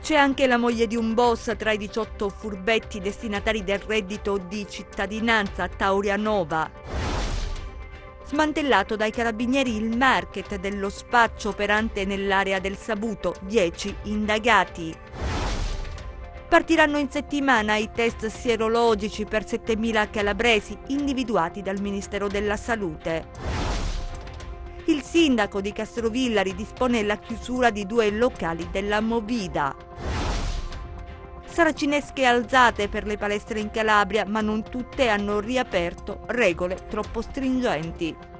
C'è anche la moglie di un boss tra i 18 furbetti destinatari del reddito di cittadinanza a Taurianova. Smantellato dai carabinieri il market dello spaccio operante nell'area del Sabuto, 10 indagati. Partiranno in settimana i test sierologici per 7.000 calabresi individuati dal Ministero della Salute. Il sindaco di Castrovillari dispone la chiusura di 2 locali della Movida. Saracinesche alzate per le palestre in Calabria, ma non tutte hanno riaperto, regole troppo stringenti.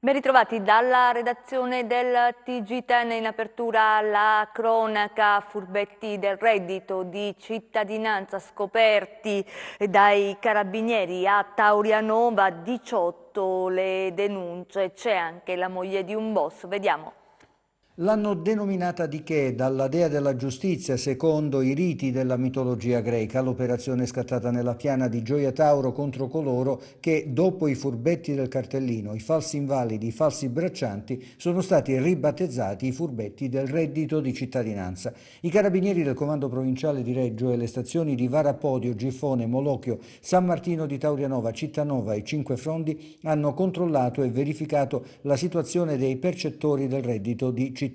Ben ritrovati dalla redazione del TG10, in apertura la cronaca. Furbetti del reddito di cittadinanza scoperti dai carabinieri a Taurianova, 18 le denunce, c'è anche la moglie di un boss, vediamo. L'hanno denominata di che? Dalla dea della giustizia, secondo i riti della mitologia greca. L'operazione è scattata nella piana di Gioia Tauro contro coloro che, dopo i furbetti del cartellino, i falsi invalidi, i falsi braccianti, sono stati ribattezzati i furbetti del reddito di cittadinanza. I carabinieri del comando provinciale di Reggio e le stazioni di Varapodio, Giffone, Molocchio, San Martino di Taurianova, Cittanova e Cinque Frondi hanno controllato e verificato la situazione dei percettori del reddito di cittadinanza.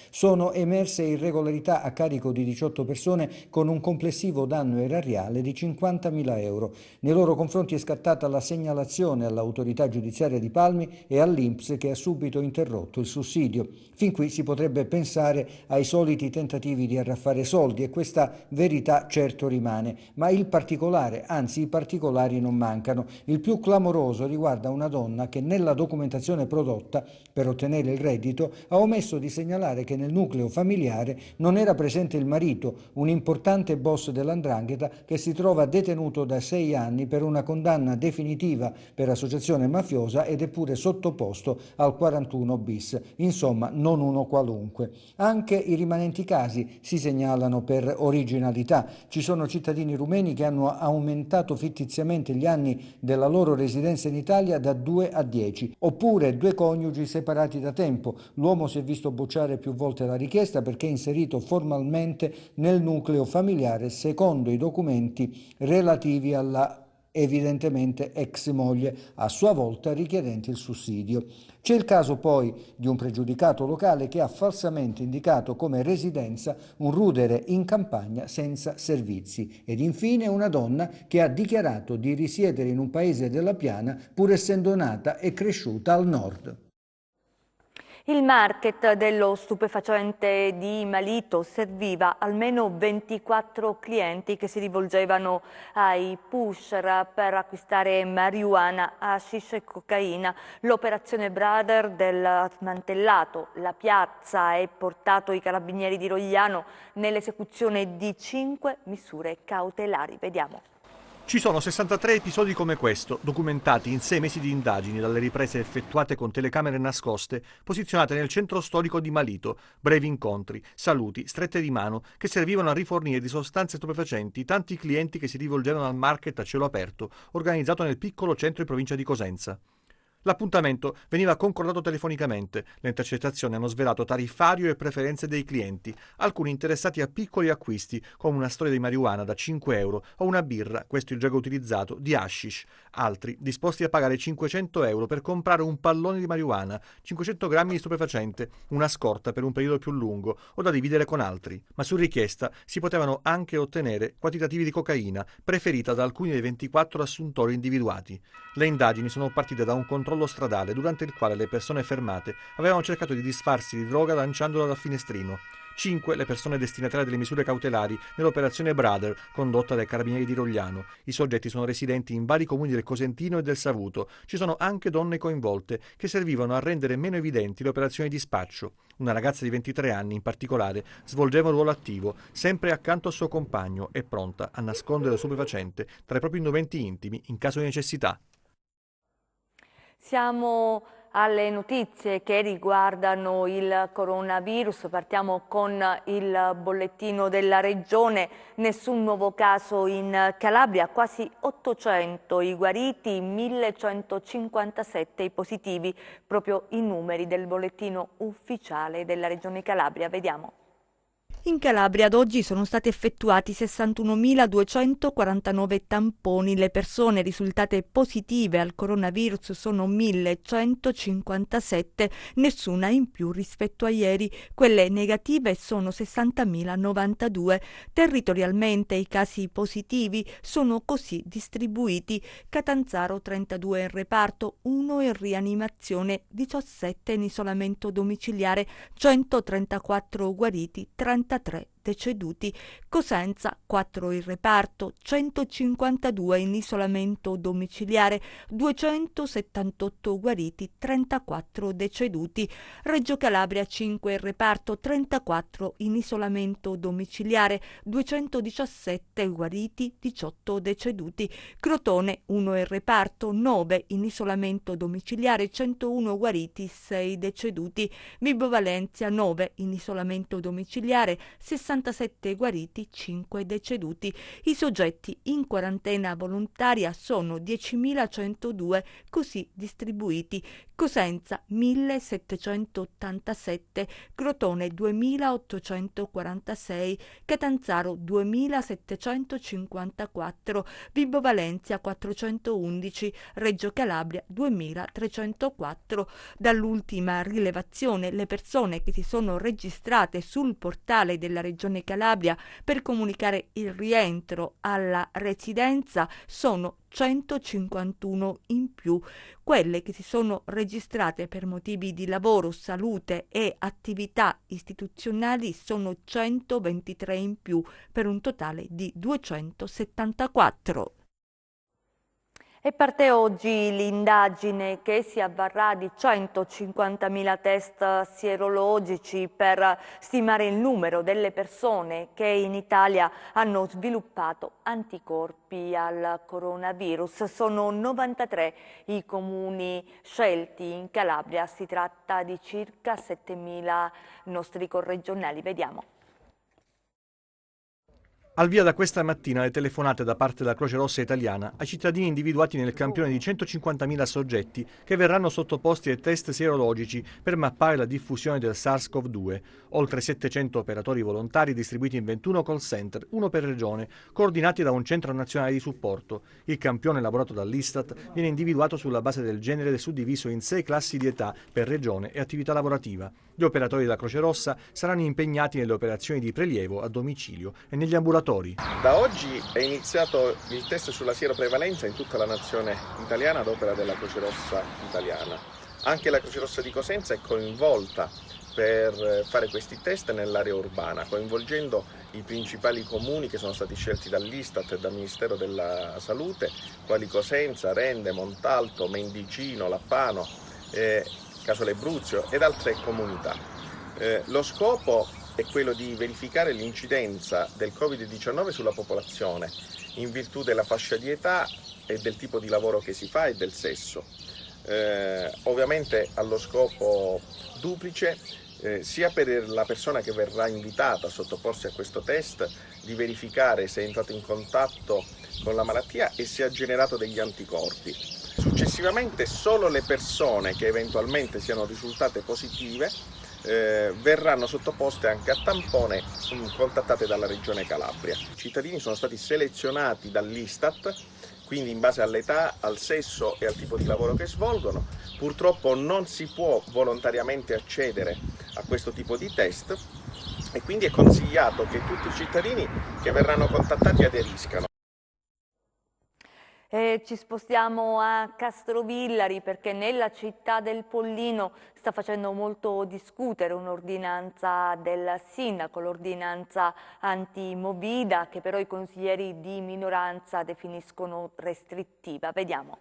Sono emerse irregolarità a carico di 18 persone con un complessivo danno erariale di 50.000 euro. Nei loro confronti è scattata la segnalazione all'autorità giudiziaria di Palmi e all'INPS, che ha subito interrotto il sussidio. Fin qui si potrebbe pensare ai soliti tentativi di arraffare soldi, e questa verità certo rimane, ma il particolare, anzi i particolari non mancano. Il più clamoroso riguarda una donna che nella documentazione prodotta per ottenere il reddito ha omesso di segnalare che nel nucleo familiare non era presente il marito, un importante boss dell''ndrangheta che si trova detenuto da 6 anni per una condanna definitiva per associazione mafiosa ed è pure sottoposto al 41 bis, insomma non uno qualunque. Anche i rimanenti casi si segnalano per originalità. Ci sono cittadini rumeni che hanno aumentato fittiziamente gli anni della loro residenza in Italia da 2 a 10, oppure 2 coniugi separati da tempo. L'uomo si è visto bocciare più volte la richiesta perché inserito formalmente nel nucleo familiare secondo i documenti relativi alla evidentemente ex moglie, a sua volta richiedente il sussidio. C'è il caso poi di un pregiudicato locale che ha falsamente indicato come residenza un rudere in campagna senza servizi, ed infine una donna che ha dichiarato di risiedere in un paese della Piana pur essendo nata e cresciuta al nord. Il market dello stupefacente di Malito serviva almeno 24 clienti che si rivolgevano ai pusher per acquistare marijuana, hashish e cocaina. L'operazione Brother del smantellato la piazza e portato i carabinieri di Rogliano nell'esecuzione di 5 misure cautelari. Vediamo. Ci sono 63 episodi come questo, documentati in 6 mesi di indagini dalle riprese effettuate con telecamere nascoste, posizionate nel centro storico di Malito, brevi incontri, saluti, strette di mano, che servivano a rifornire di sostanze stupefacenti tanti clienti che si rivolgevano al market a cielo aperto, organizzato nel piccolo centro in provincia di Cosenza. L'appuntamento veniva concordato telefonicamente, le intercettazioni hanno svelato tariffario e preferenze dei clienti, alcuni interessati a piccoli acquisti, come una storia di marijuana da 5 euro o una birra, questo il gioco utilizzato, di hashish, altri disposti a pagare 500 euro per comprare un pallone di marijuana, 500 grammi di stupefacente, una scorta per un periodo più lungo o da dividere con altri, ma su richiesta si potevano anche ottenere quantitativi di cocaina, preferita da alcuni dei 24 assuntori individuati. Le indagini sono partite da un controllo stradale durante il quale le persone fermate avevano cercato di disfarsi di droga lanciandola dal finestrino. 5 le persone destinatarie delle misure cautelari nell'operazione Brother condotta dai carabinieri di Rogliano. I soggetti sono residenti in vari comuni del Cosentino e del Savuto. Ci sono anche donne coinvolte che servivano a rendere meno evidenti le operazioni di spaccio. Una ragazza di 23 anni in particolare svolgeva un ruolo attivo, sempre accanto al suo compagno e pronta a nascondere lo stupefacente tra i propri indumenti intimi in caso di necessità. Siamo alle notizie che riguardano il coronavirus. Partiamo con il bollettino della regione. Nessun nuovo caso in Calabria, quasi 800 i guariti, 1157 i positivi, proprio i numeri del bollettino ufficiale della regione Calabria. Vediamo. In Calabria ad oggi sono stati effettuati 61.249 tamponi. Le persone risultate positive al coronavirus sono 1.157, nessuna in più rispetto a ieri. Quelle negative sono 60.092. Territorialmente i casi positivi sono così distribuiti: Catanzaro 32 in reparto, 1 in rianimazione, 17 in isolamento domiciliare, 134 guariti, 33 deceduti. Cosenza 4 in reparto, 152 in isolamento domiciliare, 278 guariti, 34 deceduti. Reggio Calabria 5 in reparto, 34 in isolamento domiciliare, 217 guariti, 18 deceduti. Crotone 1 in reparto, 9 in isolamento domiciliare, 101 guariti, 6 deceduti. Vibo Valentia 9 in isolamento domiciliare, 67 guariti, 5 deceduti. I soggetti in quarantena volontaria sono 10.102, così distribuiti: Cosenza 1.787, Crotone 2.846, Catanzaro 2.754, Vibo Valentia 411, Reggio Calabria 2.304. Dall'ultima rilevazione, le persone che si sono registrate sul portale della Regione Calabria per comunicare il rientro alla residenza sono 151 in più. Quelle che si sono registrate per motivi di lavoro, salute e attività istituzionali sono 123 in più, per un totale di 274. E parte oggi l'indagine che si avvarrà di 150.000 test sierologici per stimare il numero delle persone che in Italia hanno sviluppato anticorpi al coronavirus. Sono 93 i comuni scelti in Calabria, si tratta di circa 7.000 nostri corregionali. Vediamo. Al via da questa mattina le telefonate da parte della Croce Rossa Italiana ai cittadini individuati nel campione di 150.000 soggetti che verranno sottoposti ai test sierologici per mappare la diffusione del SARS-CoV-2. Oltre 700 operatori volontari distribuiti in 21 call center, uno per regione, coordinati da un centro nazionale di supporto. Il campione elaborato dall'Istat viene individuato sulla base del genere ed è suddiviso in 6 classi di età per regione e attività lavorativa. Gli operatori della Croce Rossa saranno impegnati nelle operazioni di prelievo a domicilio e negli ambulatori. Da oggi è iniziato il test sulla sieroprevalenza in tutta la nazione italiana ad opera della Croce Rossa Italiana. Anche la Croce Rossa di Cosenza è coinvolta per fare questi test nell'area urbana, coinvolgendo i principali comuni che sono stati scelti dall'Istat e dal Ministero della Salute, quali Cosenza, Rende, Montalto, Mendicino, Lappano, Casole Bruzio ed altre comunità. Lo scopo è quello di verificare l'incidenza del Covid-19 sulla popolazione in virtù della fascia di età e del tipo di lavoro che si fa e del sesso. Ovviamente allo scopo duplice, sia per la persona che verrà invitata a sottoporsi a questo test, di verificare se è entrato in contatto con la malattia e se ha generato degli anticorpi. Successivamente solo le persone che eventualmente siano risultate positive verranno sottoposte anche a tampone contattate dalla Regione Calabria. I cittadini sono stati selezionati dall'Istat, quindi in base all'età, al sesso e al tipo di lavoro che svolgono. Purtroppo non si può volontariamente accedere a questo tipo di test e quindi è consigliato che tutti i cittadini che verranno contattati aderiscano. Ci spostiamo a Castrovillari perché nella città del Pollino sta facendo molto discutere un'ordinanza del sindaco, l'ordinanza anti-Movida, che però i consiglieri di minoranza definiscono restrittiva. Vediamo.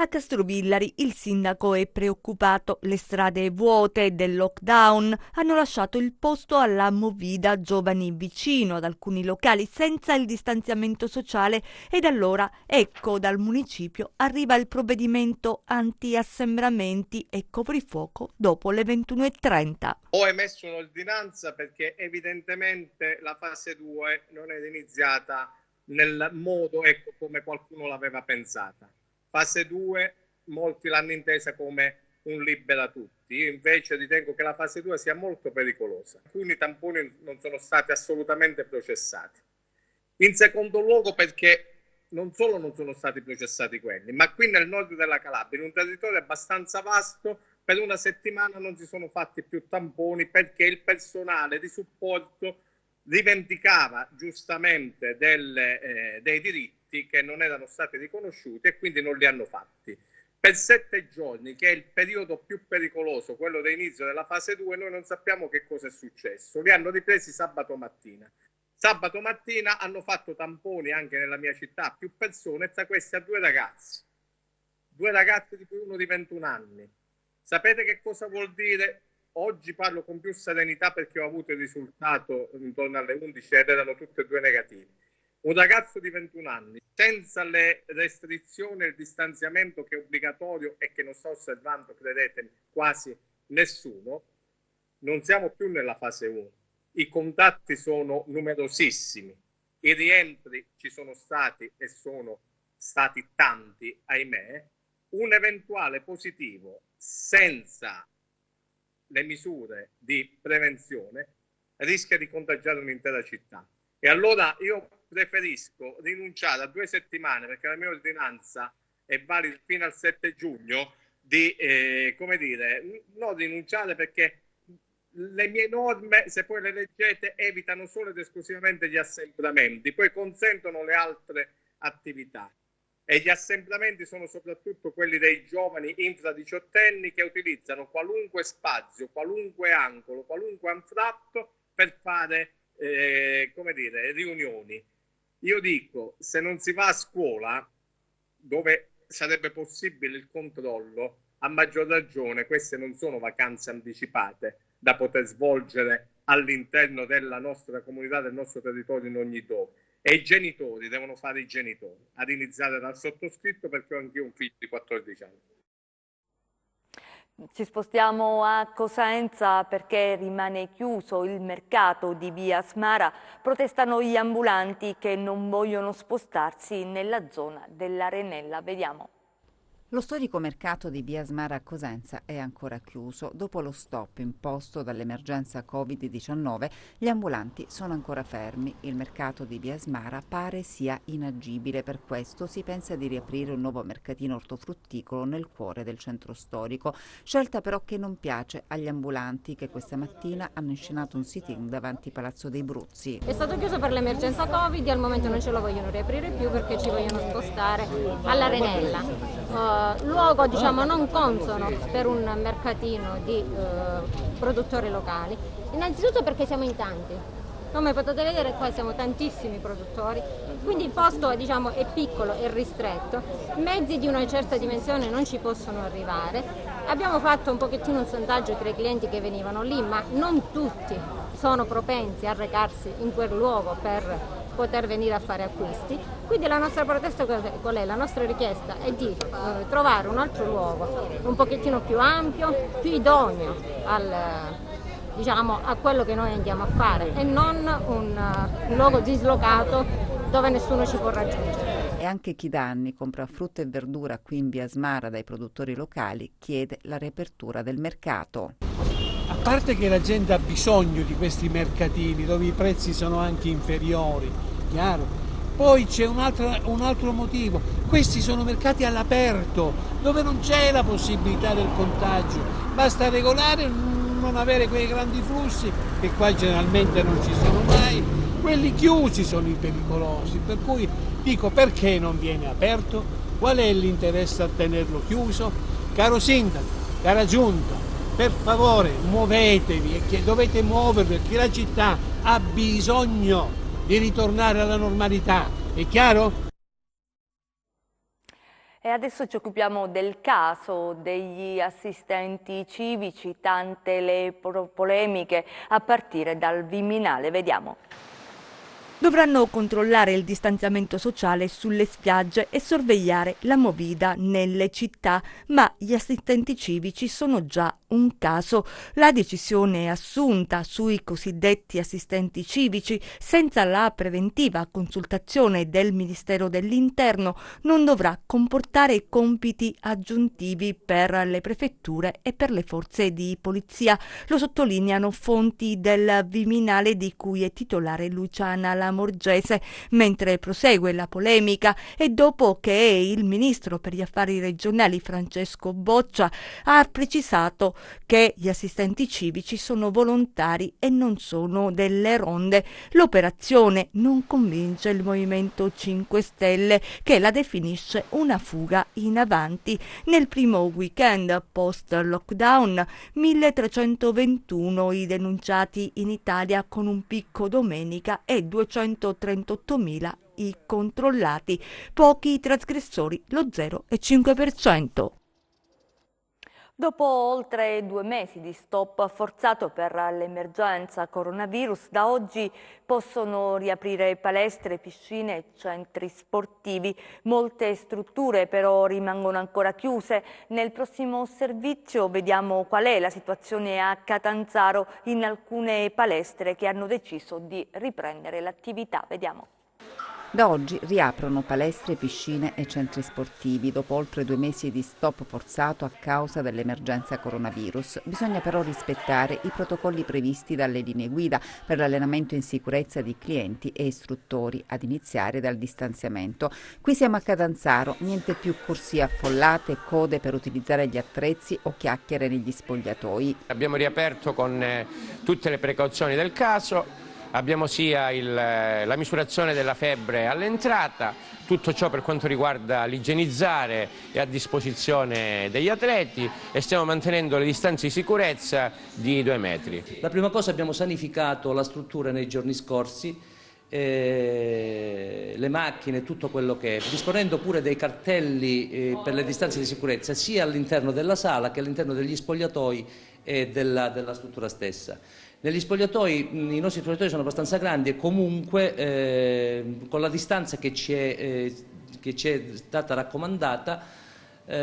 A Castrovillari il sindaco è preoccupato. Le strade vuote del lockdown hanno lasciato il posto alla movida giovani vicino ad alcuni locali senza il distanziamento sociale ed allora ecco dal municipio arriva il provvedimento anti-assembramenti e coprifuoco dopo le 21:30. Ho emesso un'ordinanza perché evidentemente la fase 2 non è iniziata nel modo come qualcuno l'aveva pensata. Fase 2 molti l'hanno intesa come un libera tutti. Io invece ritengo che la fase 2 sia molto pericolosa. Alcuni tamponi non sono stati assolutamente processati. In secondo luogo perché non solo non sono stati processati quelli, ma qui nel nord della Calabria, in un territorio abbastanza vasto, per una settimana non si sono fatti più tamponi perché il personale di supporto rivendicava giustamente dei diritti che non erano stati riconosciuti e quindi non li hanno fatti. Per 7 giorni, che è il periodo più pericoloso, quello dell'inizio della fase 2, noi non sappiamo che cosa è successo. Li hanno ripresi sabato mattina. Sabato mattina hanno fatto tamponi anche nella mia città, più persone, e tra questi a 2 ragazzi di cui uno di 21 anni. Sapete che cosa vuol dire? Oggi parlo con più serenità perché ho avuto il risultato intorno alle 11 ed erano tutti e 2 negativi. Un ragazzo di 21 anni, senza le restrizioni e il distanziamento che è obbligatorio e che non sta osservando, credetemi, quasi nessuno, non siamo più nella fase 1. I contatti sono numerosissimi, i rientri ci sono stati e sono stati tanti, ahimè. Un eventuale positivo senza le misure di prevenzione rischia di contagiare un'intera città. E allora io preferisco rinunciare a 2 settimane, perché la mia ordinanza è valida fino al 7 giugno, di, come dire, non rinunciare perché le mie norme, se poi le leggete, evitano solo ed esclusivamente gli assembramenti, poi consentono le altre attività. E gli assembramenti sono soprattutto quelli dei giovani infra 18enni che utilizzano qualunque spazio, qualunque angolo, qualunque anfratto per fare, come dire, riunioni. Io dico, se non si va a scuola, dove sarebbe possibile il controllo, a maggior ragione queste non sono vacanze anticipate da poter svolgere all'interno della nostra comunità, del nostro territorio in ogni dove. E i genitori devono fare i genitori, ad iniziare dal sottoscritto, perché ho anch'io un figlio di 14 anni. Ci spostiamo a Cosenza perché rimane chiuso il mercato di via Asmara. Protestano gli ambulanti che non vogliono spostarsi nella zona dell'Arenella. Vediamo. Lo storico mercato di via Asmara a Cosenza è ancora chiuso. Dopo lo stop imposto dall'emergenza Covid-19, gli ambulanti sono ancora fermi. Il mercato di via Asmara pare sia inagibile. Per questo si pensa di riaprire un nuovo mercatino ortofrutticolo nel cuore del centro storico. Scelta però che non piace agli ambulanti, che questa mattina hanno inscenato un sit-in davanti Palazzo dei Bruzzi. È stato chiuso per l'emergenza Covid e al momento non ce lo vogliono riaprire più perché ci vogliono spostare all'Arenella. Luogo non consono per un mercatino di produttori locali, innanzitutto perché siamo in tanti, come potete vedere qua siamo tantissimi produttori, quindi il posto è piccolo e ristretto, mezzi di una certa dimensione non ci possono arrivare. Abbiamo fatto un pochettino un sondaggio tra i clienti che venivano lì, ma non tutti sono propensi a recarsi in quel luogo per poter venire a fare acquisti. Quindi la nostra protesta qual è? La nostra richiesta è di trovare un altro luogo un pochettino più ampio, più idoneo a quello che noi andiamo a fare e non un luogo dislocato dove nessuno ci può raggiungere. E anche chi da anni compra frutta e verdura qui in via Asmara dai produttori locali chiede la riapertura del mercato. A parte che la gente ha bisogno di questi mercatini dove i prezzi sono anche inferiori, chiaro? Poi c'è un altro motivo, questi sono mercati all'aperto dove non c'è la possibilità del contagio, basta regolare, non avere quei grandi flussi che qua generalmente non ci sono mai, quelli chiusi sono i pericolosi, per cui dico perché non viene aperto, qual è l'interesse a tenerlo chiuso? Caro sindaco, cara giunta, per favore muovetevi, e dovete muovervi perché la città ha bisogno di ritornare alla normalità, è chiaro? E adesso ci occupiamo del caso degli assistenti civici, tante le polemiche a partire dal Viminale, vediamo. Dovranno controllare il distanziamento sociale sulle spiagge e sorvegliare la movida nelle città, ma gli assistenti civici sono già un caso. La decisione assunta sui cosiddetti assistenti civici, senza la preventiva consultazione del Ministero dell'Interno, non dovrà comportare compiti aggiuntivi per le prefetture e per le forze di polizia. Lo sottolineano fonti del Viminale, di cui è titolare Luciana Lamorgese, mentre prosegue la polemica e dopo che il ministro per gli affari regionali Francesco Boccia ha precisato che gli assistenti civici sono volontari e non sono delle ronde. L'operazione non convince il Movimento 5 Stelle, che la definisce una fuga in avanti. Nel primo weekend post-lockdown 1321 i denunciati in Italia, con un picco domenica, e 238.000 i controllati, pochi i trasgressori, lo 0,5%. Dopo oltre 2 mesi di stop forzato per l'emergenza coronavirus, da oggi possono riaprire palestre, piscine e centri sportivi. Molte strutture però rimangono ancora chiuse. Nel prossimo servizio vediamo qual è la situazione a Catanzaro in alcune palestre che hanno deciso di riprendere l'attività. Vediamo. Da oggi riaprono palestre, piscine e centri sportivi dopo oltre 2 mesi di stop forzato a causa dell'emergenza coronavirus. Bisogna però rispettare i protocolli previsti dalle linee guida per l'allenamento in sicurezza di clienti e istruttori, ad iniziare dal distanziamento. Qui siamo a Catanzaro, niente più corsie affollate, code per utilizzare gli attrezzi o chiacchiere negli spogliatoi. Abbiamo riaperto con tutte le precauzioni del caso. Abbiamo sia la misurazione della febbre all'entrata, tutto ciò per quanto riguarda l'igienizzare è a disposizione degli atleti e stiamo mantenendo le distanze di sicurezza di 2 metri. La prima cosa, abbiamo sanificato la struttura nei giorni scorsi, le macchine, tutto quello che è, disponendo pure dei cartelli per le distanze di sicurezza sia all'interno della sala che all'interno degli spogliatoi e della struttura stessa. Negli spogliatoi, i nostri spogliatoi sono abbastanza grandi e comunque con la distanza che ci è stata raccomandata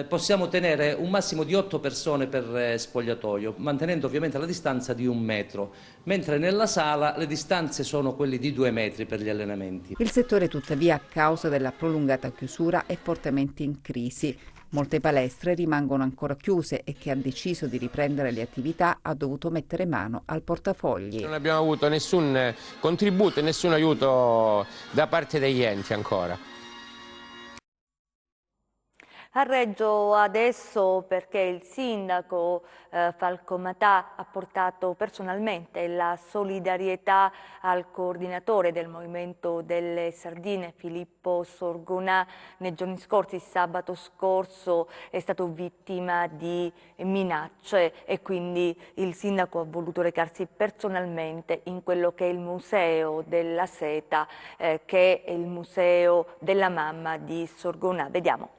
possiamo tenere un massimo di 8 persone per spogliatoio, mantenendo ovviamente la distanza di 1 metro, mentre nella sala le distanze sono quelle di 2 metri per gli allenamenti. Il settore tuttavia, a causa della prolungata chiusura, è fortemente in crisi. Molte palestre rimangono ancora chiuse e chi ha deciso di riprendere le attività ha dovuto mettere mano al portafogli. Non abbiamo avuto nessun contributo e nessun aiuto da parte degli enti ancora. A Reggio adesso, perché il sindaco Falcomatà ha portato personalmente la solidarietà al coordinatore del Movimento delle Sardine, Filippo Sorgonà. Nei giorni scorsi, sabato scorso, è stato vittima di minacce e quindi il sindaco ha voluto recarsi personalmente in quello che è il Museo della Seta, che è il museo della mamma di Sorgonà. Vediamo.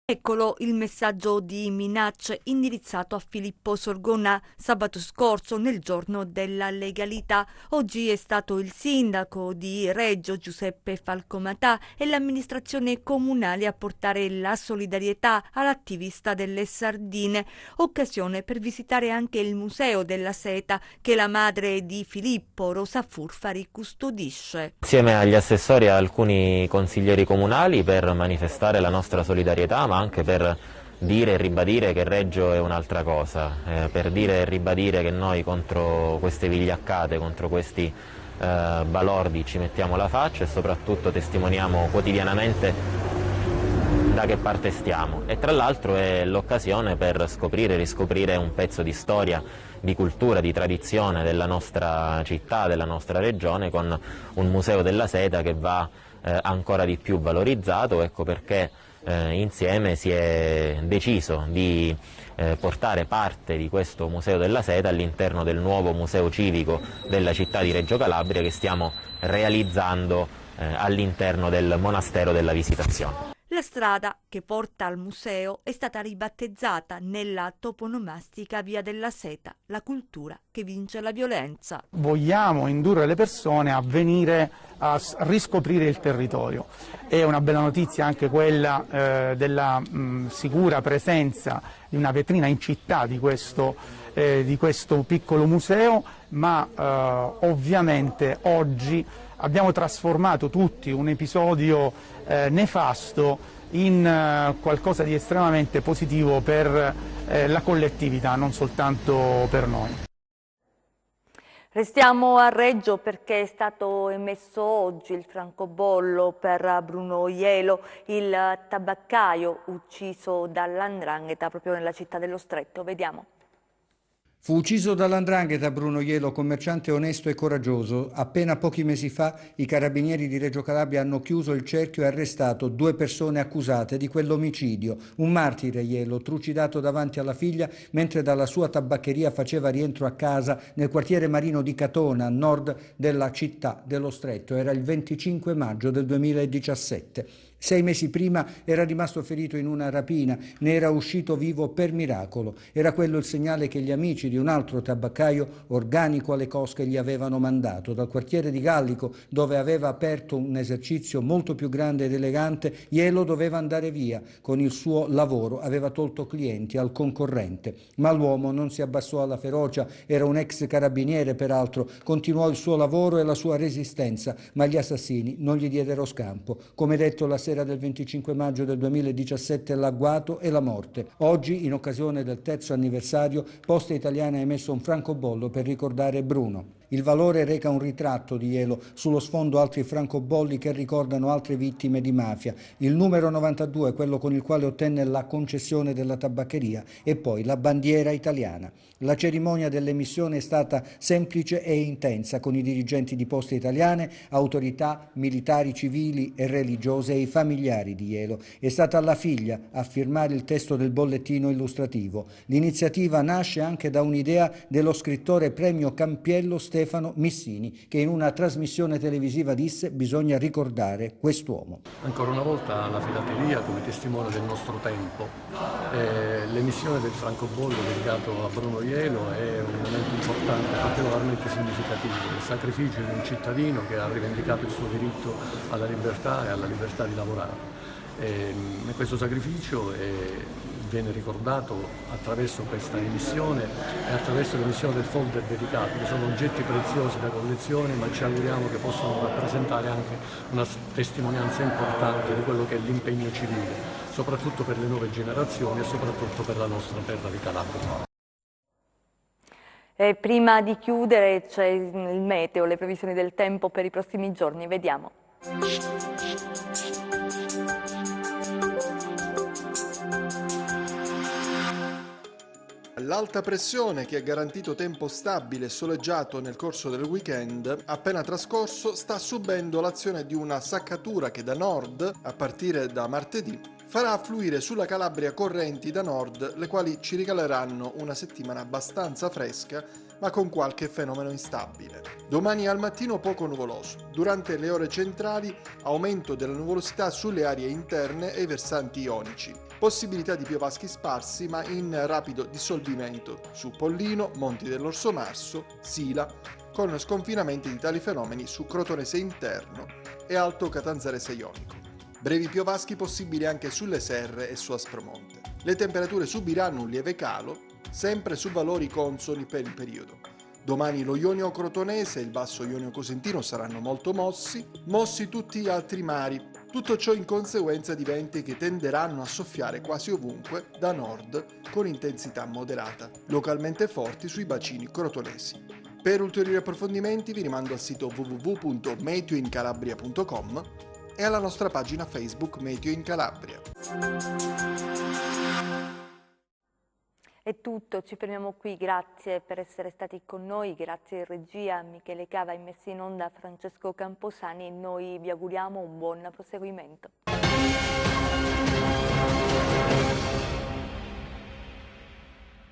Eccolo il messaggio di minacce indirizzato a Filippo Sorgonà sabato scorso, nel giorno della legalità. Oggi è stato il sindaco di Reggio, Giuseppe Falcomatà, e l'amministrazione comunale a portare la solidarietà all'attivista delle sardine, occasione per visitare anche il Museo della Seta che la madre di Filippo, Rosa Furfari, custodisce. Insieme agli assessori e alcuni consiglieri comunali per manifestare la nostra solidarietà, ma anche per dire e ribadire che Reggio è un'altra cosa, per dire e ribadire che noi contro queste vigliaccate, contro questi balordi ci mettiamo la faccia e soprattutto testimoniamo quotidianamente da che parte stiamo. E tra l'altro è l'occasione per scoprire e riscoprire un pezzo di storia, di cultura, di tradizione della nostra città, della nostra regione, con un museo della seta che va ancora di più valorizzato. Ecco perché insieme si è deciso di portare parte di questo Museo della Seta all'interno del nuovo museo civico della città di Reggio Calabria che stiamo realizzando all'interno del Monastero della Visitazione. La strada che porta al museo è stata ribattezzata nella toponomastica Via della Seta, la cultura che vince la violenza. Vogliamo indurre le persone a venire a riscoprire il territorio. È una bella notizia anche quella della sicura presenza di una vetrina in città di questo piccolo museo, ma ovviamente oggi abbiamo trasformato tutti un episodio nefasto in qualcosa di estremamente positivo per la collettività, non soltanto per noi. Restiamo a Reggio perché è stato emesso oggi il francobollo per Bruno Ielo, il tabaccaio ucciso dall''ndrangheta proprio nella città dello Stretto. Vediamo. Fu ucciso dall''ndrangheta Bruno Ielo, commerciante onesto e coraggioso. Appena pochi mesi fa i carabinieri di Reggio Calabria hanno chiuso il cerchio e arrestato 2 persone accusate di quell'omicidio. Un martire Ielo, trucidato davanti alla figlia mentre dalla sua tabaccheria faceva rientro a casa nel quartiere marino di Catona, a nord della città dello Stretto. Era il 25 maggio del 2017. 6 mesi prima era rimasto ferito in una rapina, ne era uscito vivo per miracolo. Era quello il segnale che gli amici di un altro tabaccaio, organico alle cosche, gli avevano mandato. Dal quartiere di Gallico, dove aveva aperto un esercizio molto più grande ed elegante, Ielo doveva andare via. Con il suo lavoro aveva tolto clienti al concorrente. Ma l'uomo non si abbassò alla ferocia, era un ex carabiniere peraltro, continuò il suo lavoro e la sua resistenza, ma gli assassini non gli diedero scampo. Come detto, la sera del 25 maggio del 2017 l'agguato e la morte. Oggi, in occasione del 3° anniversario, Poste Italiane ha emesso un francobollo per ricordare Bruno. Il valore reca un ritratto di Ielo, sullo sfondo altri francobolli che ricordano altre vittime di mafia. Il numero 92, quello con il quale ottenne la concessione della tabaccheria, e poi la bandiera italiana. La cerimonia dell'emissione è stata semplice e intensa, con i dirigenti di Poste Italiane, autorità, militari, civili e religiose e i familiari di Ielo. È stata la figlia a firmare il testo del bollettino illustrativo. L'iniziativa nasce anche da un'idea dello scrittore premio Campiello Stefano Missini, che in una trasmissione televisiva disse: bisogna ricordare quest'uomo. Ancora una volta la filateria come testimone del nostro tempo. L'emissione del francobollo dedicato a Bruno Ielo è un momento importante, particolarmente significativo, il sacrificio di un cittadino che ha rivendicato il suo diritto alla libertà e alla libertà di lavorare. E questo sacrificio viene ricordato attraverso questa emissione e attraverso l'emissione del folder dedicato, che sono oggetti preziosi da collezione, ma ci auguriamo che possano rappresentare anche una testimonianza importante di quello che è l'impegno civile, soprattutto per le nuove generazioni e soprattutto per la nostra terra di Calabria. E prima di chiudere c'è il meteo, le previsioni del tempo per i prossimi giorni, vediamo. L'alta pressione, che ha garantito tempo stabile e soleggiato nel corso del weekend appena trascorso, sta subendo l'azione di una saccatura che da nord, a partire da martedì, farà affluire sulla Calabria correnti da nord, le quali ci regaleranno una settimana abbastanza fresca, ma con qualche fenomeno instabile. Domani al mattino poco nuvoloso. Durante le ore centrali aumento della nuvolosità sulle aree interne e i versanti ionici. Possibilità di piovaschi sparsi ma in rapido dissolvimento su Pollino, Monti dell'Orso Marso, Sila, con sconfinamenti di tali fenomeni su Crotonese interno e Alto Catanzarese ionico. Brevi piovaschi possibili anche sulle Serre e su Aspromonte. Le temperature subiranno un lieve calo, sempre su valori consoni per il periodo. Domani lo Ionio Crotonese e il basso Ionio Cosentino saranno molto mossi tutti gli altri mari. Tutto ciò in conseguenza di venti che tenderanno a soffiare quasi ovunque da nord con intensità moderata, localmente forti sui bacini crotonesi. Per ulteriori approfondimenti vi rimando al sito www.meteoincalabria.com e alla nostra pagina Facebook Meteo in Calabria. È tutto, ci fermiamo qui, grazie per essere stati con noi, grazie in regia Michele Cava e messi in onda Francesco Camposani e noi vi auguriamo un buon proseguimento.